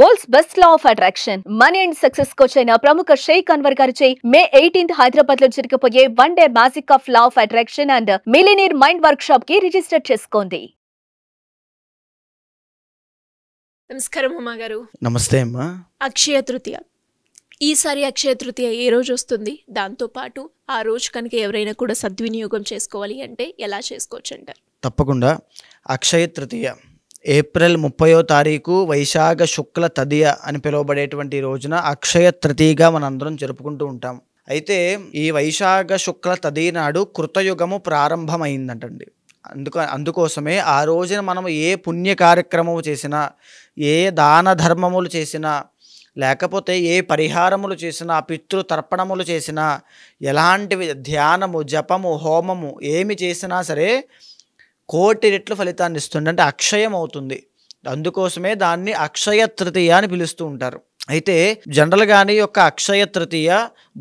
World's best law of attraction money and success coach అయిన ప్రముఖ షేక్ అన్వర్ గారిచే మే 18 హైదరాబాద్ లో జరగబోయే one day magic of law of attraction and millionaire mind work shop కి register చేసుకోండి. నమస్కారం అమ్మ గారు. నమస్తే అమ్మా. అక్షయ తృతీయ ఈసారి అక్షయ తృతీయ ఏ రోజు వస్తుంది? దాంతోపాటు ఆ రోజు కనుక ఎవరైనా కూడా సద్వినియోగం చేసుకోవాలి అంటే ఎలా చేసుకోవచ్చు అంటారు? తప్పకుండా. అక్షయ తృతీయ ఏప్రిల్ 30వ తారీఖు వైశాఖ శుక్ల తదియ అని పిలువబడేటువంటి రోజున అక్షయ తృతీయగా మనందరం జరుపుకుంటూ ఉంటాం. అయితే ఈ వైశాఖ శుక్ల తదియ నాడు కృతయుగము ప్రారంభమైందంటండి. అందుకోసమే ఆ రోజున మనం ఏ పుణ్య కార్యక్రమము చేసినా, ఏ దాన ధర్మములు చేసినా, లేకపోతే ఏ పరిహారములు చేసినా, పితృతర్పణములు చేసినా, ఎలాంటివి ధ్యానము, జపము, హోమము ఏమి చేసినా సరే కోటి రెట్లు ఫలితాన్ని ఇస్తుంది, అంటే అక్షయం అవుతుంది. అందుకోసమే దాన్ని అక్షయ తృతీయ అని పిలుస్తూ ఉంటారు. అయితే జనరల్గానే యొక్క అక్షయ తృతీయ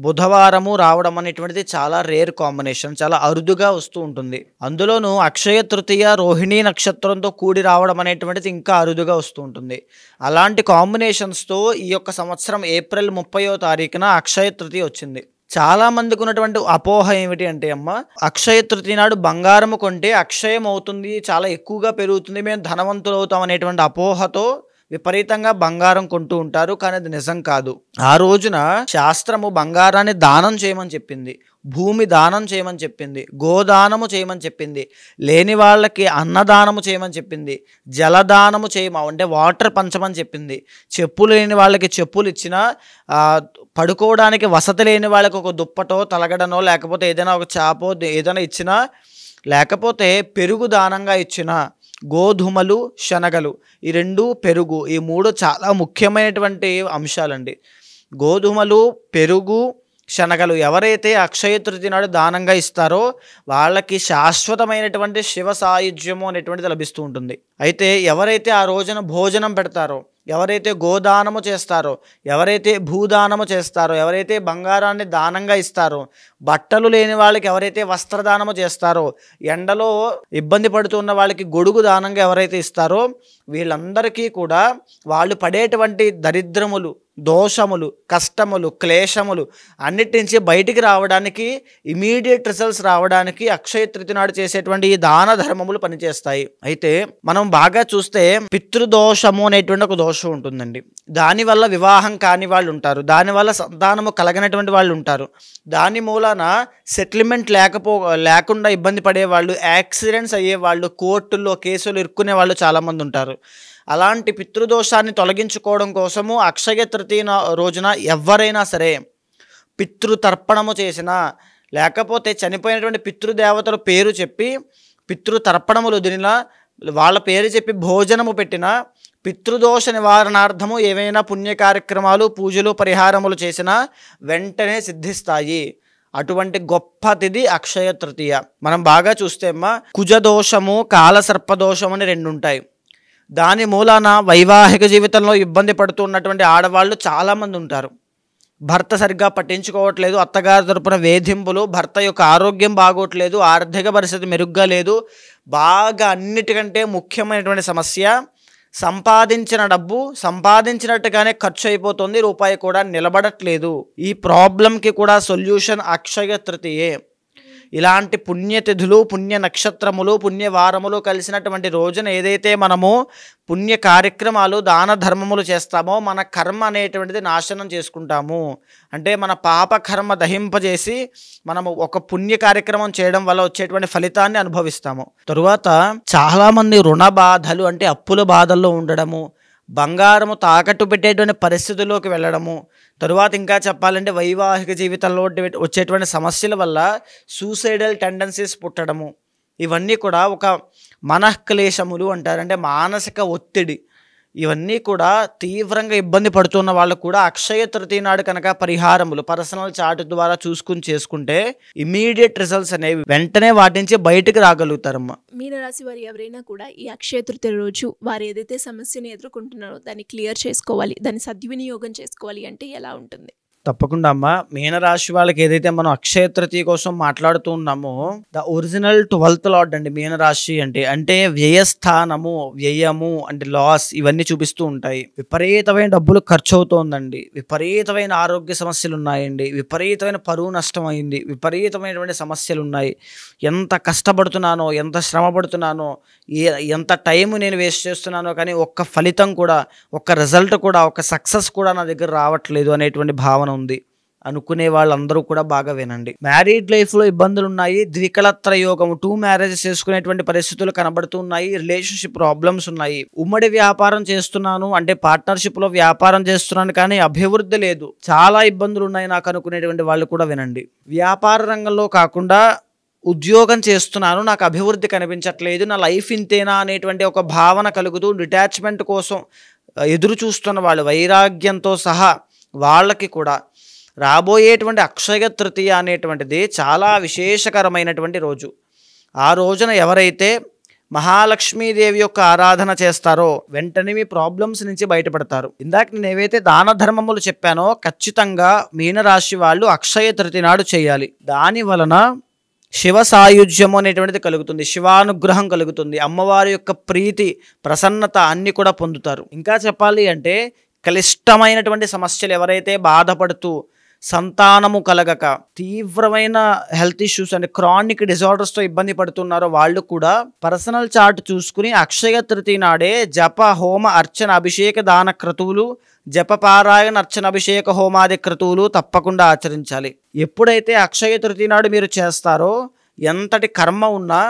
బుధవారము రావడం అనేటువంటిది చాలా రేర్ కాంబినేషన్, చాలా అరుదుగా వస్తూ ఉంటుంది. అందులోనూ అక్షయ తృతీయ రోహిణీ నక్షత్రంతో కూడి రావడం అనేటువంటిది ఇంకా అరుదుగా వస్తూ ఉంటుంది. అలాంటి కాంబినేషన్స్తో ఈ యొక్క సంవత్సరం ఏప్రిల్ 30వ తారీఖున అక్షయ తృతీయ వచ్చింది. చాలా మందికి ఉన్నటువంటి అపోహ ఏమిటి అంటే అమ్మ, అక్షయ తృతీయ నాడు బంగారము కొంటే అక్షయం అవుతుంది, చాలా ఎక్కువగా పెరుగుతుంది, మేము ధనవంతులు అవుతాం అనేటువంటి అపోహతో విపరీతంగా బంగారం కొంటూ ఉంటారు. కానీ అది నిజం కాదు. ఆ రోజున శాస్త్రము బంగారాన్ని దానం చేయమని చెప్పింది, భూమి దానం చేయమని చెప్పింది, గోదానము చేయమని చెప్పింది, లేని వాళ్ళకి అన్నదానము చేయమని చెప్పింది, జలదానము అంటే వాటర్ పంచమని చెప్పింది, చెప్పులు లేని వాళ్ళకి చెప్పులు ఇచ్చినా, పడుకోవడానికి వసతి లేని వాళ్ళకి ఒక దుప్పటో తలగడనో లేకపోతే ఏదైనా ఒక చాపో ఏదైనా ఇచ్చినా, లేకపోతే పెరుగు దానంగా ఇచ్చినా, గోధుమలు శనగలు ఈ రెండు, పెరుగు ఈ మూడు చాలా ముఖ్యమైనటువంటి అంశాలండి. గోధుమలు, పెరుగు, శనగలు ఎవరైతే అక్షయ తృతీయ నాడు దానంగా ఇస్తారో వాళ్ళకి శాశ్వతమైనటువంటి శివ సాయుధ్యము అనేటువంటిది లభిస్తూ ఉంటుంది. అయితే ఎవరైతే ఆ రోజున భోజనం పెడతారో, ఎవరైతే గోదానము చేస్తారో, ఎవరైతే భూదానము చేస్తారో, ఎవరైతే బంగారాన్ని దానంగా ఇస్తారో, బట్టలు లేని వాళ్ళకి ఎవరైతే వస్త్రదానము చేస్తారో, ఎండలో ఇబ్బంది పడుతున్న వాళ్ళకి గొడుగు దానంగా ఎవరైతే ఇస్తారో, వీళ్ళందరికీ కూడా వాళ్ళు పడేటువంటి దరిద్రములు, దోషములు, కష్టములు, క్లేశములు అన్నిటి నుంచి బయటికి రావడానికి, ఇమీడియట్ రిజల్ట్స్ రావడానికి అక్షయ తృతీయ నాడు చేసేటువంటి ఈ దాన ధర్మములు పనిచేస్తాయి. అయితే మనం బాగా చూస్తే పితృదోషము అనేటువంటి ఒక దోషం ఉంటుందండి. దానివల్ల వివాహం కాని వాళ్ళు ఉంటారు, దానివల్ల సంతానము కలగనటువంటి వాళ్ళు ఉంటారు, దాని మూలాన సెటిల్మెంట్ లేకుండా ఇబ్బంది పడేవాళ్ళు, యాక్సిడెంట్స్ అయ్యేవాళ్ళు, కోర్టుల్లో కేసులు ఇరుక్కునే వాళ్ళు చాలామంది ఉంటారు. అలాంటి పితృదోషాన్ని తొలగించుకోవడం కోసము అక్షయ తృతీయ రోజున ఎవరైనా సరే పితృతర్పణము చేసినా, లేకపోతే చనిపోయినటువంటి పితృదేవతల పేరు చెప్పి పితృతర్పణములు వదిలినా, వాళ్ళ పేరు చెప్పి భోజనము పెట్టినా, పితృదోష నివారణార్థము ఏవైనా పుణ్య కార్యక్రమాలు, పూజలు, పరిహారములు చేసినా వెంటనే సిద్ధిస్తాయి. అటువంటి గొప్ప తిథి అక్షయ తృతీయ. మనం బాగా చూస్తే అమ్మ, కుజదోషము, కాలసర్పదోషం అని రెండు ఉంటాయి. దాని మూలాన వైవాహిక జీవితంలో ఇబ్బంది పడుతున్నటువంటి ఆడవాళ్ళు చాలామంది ఉంటారు. భర్త సరిగ్గా పట్టించుకోవట్లేదు, అత్తగారి తరపున వేధింపులు, భర్త యొక్క ఆరోగ్యం బాగోట్లేదు, ఆర్థిక పరిస్థితి మెరుగ్గా లేదు, బాగా అన్నిటికంటే ముఖ్యమైనటువంటి సమస్య సంపాదించిన డబ్బు సంపాదించినట్టుగానే ఖర్చు అయిపోతుంది, రూపాయి కూడా నిలబడట్లేదు. ఈ ప్రాబ్లంకి కూడా సొల్యూషన్ అక్షయ తృతీయే. ఇలాంటి పుణ్యతిథులు, పుణ్య నక్షత్రములు, పుణ్యవారములు కలిసినటువంటి రోజున ఏదైతే మనము పుణ్య కార్యక్రమాలు, దాన ధర్మములు చేస్తామో మన కర్మ అనేటువంటిది నాశనం చేసుకుంటాము. అంటే మన పాప కర్మ దహింపజేసి మనము ఒక పుణ్య కార్యక్రమం చేయడం వల్ల వచ్చేటువంటి ఫలితాన్ని అనుభవిస్తాము. తరువాత చాలామంది రుణ బాధలు, అంటే అప్పుల బాధల్లో ఉండడము, బంగారము తాకట్టు పెట్టేటువంటి పరిస్థితుల్లోకి వెళ్ళడము, తరువాత ఇంకా చెప్పాలంటే వైవాహిక జీవితంలో వచ్చేటువంటి సమస్యల వల్ల సూసైడల్ టెండెన్సీస్ పుట్టడము, ఇవన్నీ కూడా ఒక మనఃక్లేశములు అంటారు, అంటే మానసిక ఒత్తిడి. ఇవన్నీ కూడా తీవ్రంగా ఇబ్బంది పడుతున్న వాళ్ళు కూడా అక్షయ తృతీయ నాడు కనుక పరిహారములు పర్సనల్ చార్ట్ ద్వారా చేసుకుంటే ఇమీడియట్ రిజల్ట్స్ అనేవి వెంటనే వాటి నుంచి బయటకు రాగలుగుతారమ్మా. మీనరాశి వారు ఎవరైనా కూడా ఈ అక్షయ తృతీయ రోజు వారు ఏదైతే సమస్యను ఎదుర్కొంటున్నారో దాన్ని క్లియర్ చేసుకోవాలి, దాన్ని సద్వినియోగం చేసుకోవాలి అంటే ఎలా ఉంటుంది? తప్పకుండా అమ్మ. మీనరాశి వాళ్ళకి ఏదైతే మనం అక్షయ తృతీయ కోసం మాట్లాడుతూ ఉన్నామో, ద ఒరిజినల్ 12th లార్డ్ అండి మీనరాశి అంటే వ్యయస్థానము, వ్యయము అంటే లాస్, ఇవన్నీ చూపిస్తూ ఉంటాయి. విపరీతమైన డబ్బులు ఖర్చు అవుతోందండి, విపరీతమైన ఆరోగ్య సమస్యలు ఉన్నాయండి, విపరీతమైన పరువు నష్టం అయింది, విపరీతమైనటువంటి సమస్యలు ఉన్నాయి. ఎంత కష్టపడుతున్నానో, ఎంత శ్రమ పడుతున్నానో, ఎంత టైం నేను వేస్ట్ చేస్తున్నానో, కానీ ఒక్క ఫలితం కూడా, ఒక్క రిజల్ట్ కూడా, ఒక్క సక్సెస్ కూడా నా దగ్గర రావట్లేదు అనేటువంటి భావన ఉంది అనుకునే వాళ్ళందరూ కూడా బాగా వినండి. మ్యారీడ్ లైఫ్లో ఇబ్బందులు ఉన్నాయి, ద్వికళత్ర యోగం, 2 మ్యారేజెస్ చేసుకునేటువంటి పరిస్థితులు కనబడుతున్నాయి, రిలేషన్షిప్ ప్రాబ్లమ్స్ ఉన్నాయి. ఉమ్మడి వ్యాపారం చేస్తున్నాను అంటే పార్ట్నర్షిప్లో వ్యాపారం చేస్తున్నాను కానీ అభివృద్ధి లేదు, చాలా ఇబ్బందులు ఉన్నాయి నాకు అనుకునేటువంటి వాళ్ళు కూడా వినండి. వ్యాపార రంగంలో కాకుండా ఉద్యోగం చేస్తున్నాను, నాకు అభివృద్ధి కనిపించట్లేదు, నా లైఫ్ ఇంతేనా అనేటువంటి ఒక భావన కలుగుతూ డిటాచ్మెంట్ కోసం ఎదురు చూస్తున్న వాళ్ళు, వైరాగ్యంతో సహా వాళ్ళకి కూడా రాబోయేటువంటి అక్షయ తృతీయ అనేటువంటిది చాలా విశేషకరమైనటువంటి రోజు. ఆ రోజున ఎవరైతే మహాలక్ష్మీదేవి యొక్క ఆరాధన చేస్తారో వెంటనే మీ ప్రాబ్లమ్స్ నుంచి బయటపడతారు. ఇందాక నేను ఏవైతే దాన ధర్మములు చెప్పానో ఖచ్చితంగా మీనరాశి వాళ్ళు అక్షయ తృతీయ నాడు చేయాలి. దాని వలన శివ సాయుధ్యము అనేటువంటిది కలుగుతుంది, శివానుగ్రహం కలుగుతుంది, అమ్మవారి యొక్క ప్రీతి, ప్రసన్నత అన్నీ కూడా పొందుతారు. ఇంకా చెప్పాలి అంటే క్లిష్టమైనటువంటి సమస్యలు ఎవరైతే బాధపడుతూ సంతానము కలగక తీవ్రమైన హెల్త్ ఇష్యూస్ అంటే క్రానిక్ డిజార్డర్స్తో ఇబ్బంది పడుతున్నారో వాళ్ళు కూడా పర్సనల్ చార్ట్ చూసుకుని అక్షయ తృతీయ నాడే జప హోమ అర్చన అభిషేక దాన క్రతువులు, జపపారాయణ అర్చన అభిషేక హోమాది క్రతువులు తప్పకుండా ఆచరించాలి. ఎప్పుడైతే అక్షయ తృతీయ నాడు మీరు చేస్తారో ఎంతటి కర్మ ఉన్నా,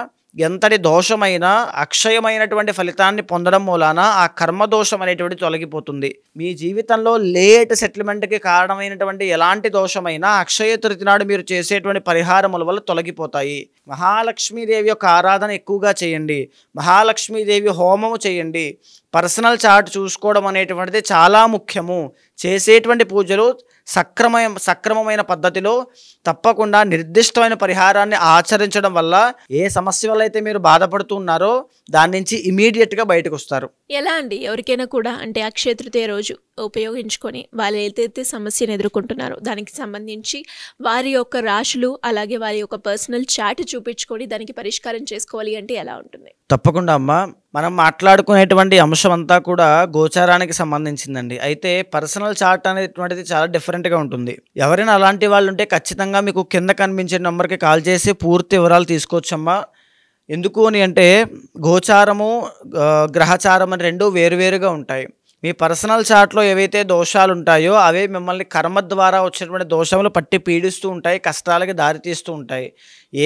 ఎంతటి దోషమైనా అక్షయమైనటువంటి ఫలితాన్ని పొందడం మూలాన ఆ కర్మదోషం అనేటువంటి తొలగిపోతుంది. మీ జీవితంలో లేట్ సెటిల్మెంట్కి కారణమైనటువంటి ఎలాంటి దోషమైనా అక్షయ తృతీయ నాడు మీరు చేసేటువంటి పరిహారముల వల్ల తొలగిపోతాయి. మహాలక్ష్మీదేవి యొక్క ఆరాధన ఎక్కువగా చేయండి, మహాలక్ష్మీదేవి హోమము చేయండి, పర్సనల్ చార్ట్ చూసుకోవడం అనేటువంటిది చాలా ముఖ్యము. చేసేటువంటి పూజలు సక్రమమైన పద్ధతిలో తప్పకుండా నిర్దిష్టమైన పరిహారాన్ని ఆచరించడం వల్ల ఏ సమస్య వల్ల అయితే మీరు బాధపడుతున్నారో దాని నుంచి ఇమీడియట్గా బయటకు వస్తారు. ఎలా అండి ఎవరికైనా కూడా అంటే అక్షయ తృతీయ రోజు ఉపయోగించుకొని వాళ్ళు ఏదైతే సమస్యను ఎదుర్కొంటున్నారో దానికి సంబంధించి వారి యొక్క రాశులు అలాగే వారి యొక్క పర్సనల్ చార్ట్ చూపించుకొని దానికి పరిష్కారం చేసుకోవాలి అంటే ఎలా ఉంటుంది? తప్పకుండా అమ్మ, మనం మాట్లాడుకునేటువంటి అంశం అంతా కూడా గోచారానికి సంబంధించిందండి. అయితే పర్సనల్ చార్ట్ అనేటువంటిది చాలా డిఫరెంట్గా ఉంటుంది. ఎవరైనా అలాంటి వాళ్ళు ఉంటే ఖచ్చితంగా మీకు కింద కనిపించే నెంబర్కి కాల్ చేసి పూర్తి వివరాలు తీసుకోవచ్చమ్మా. ఎందుకు అని అంటే గోచారము గ్రహచారం అని రెండు వేరువేరుగా ఉంటాయి. మీ పర్సనల్ చార్ట్లో ఏవైతే దోషాలు ఉంటాయో అవే మిమ్మల్ని కర్మ ద్వారా వచ్చినటువంటి దోషములు పట్టి పీడిస్తూ ఉంటాయి, కష్టాలకి దారితీస్తూ ఉంటాయి.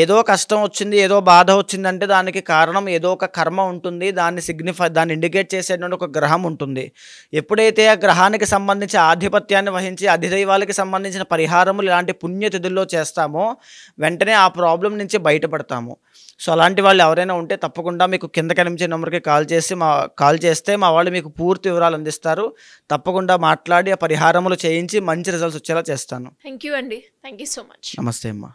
ఏదో కష్టం వచ్చింది, ఏదో బాధ వచ్చిందంటే దానికి కారణం ఏదో ఒక కర్మ ఉంటుంది, దాన్ని ఇండికేట్ చేసేటువంటి ఒక గ్రహం ఉంటుంది. ఎప్పుడైతే ఆ గ్రహానికి సంబంధించి ఆధిపత్యాన్ని వహించి అధిదైవాలకి సంబంధించిన పరిహారములు ఇలాంటి పుణ్యతిథుల్లో చేస్తామో వెంటనే ఆ ప్రాబ్లం నుంచి బయటపడతాము. సో అలాంటి వాళ్ళు ఎవరైనా ఉంటే తప్పకుండా మీకు కింద కనిపించే నెంబర్కి కాల్ చేస్తే మా వాళ్ళు మీకు పూర్తి వివరాలు అందిస్తారు. తప్పకుండా మాట్లాడి ఆ పరిహారములు చేయించి మంచి రిజల్ట్స్ వచ్చేలా చేస్తాను. థ్యాంక్ యూ అండి, థ్యాంక్ యూ సో మచ్. నమస్తే అమ్మా.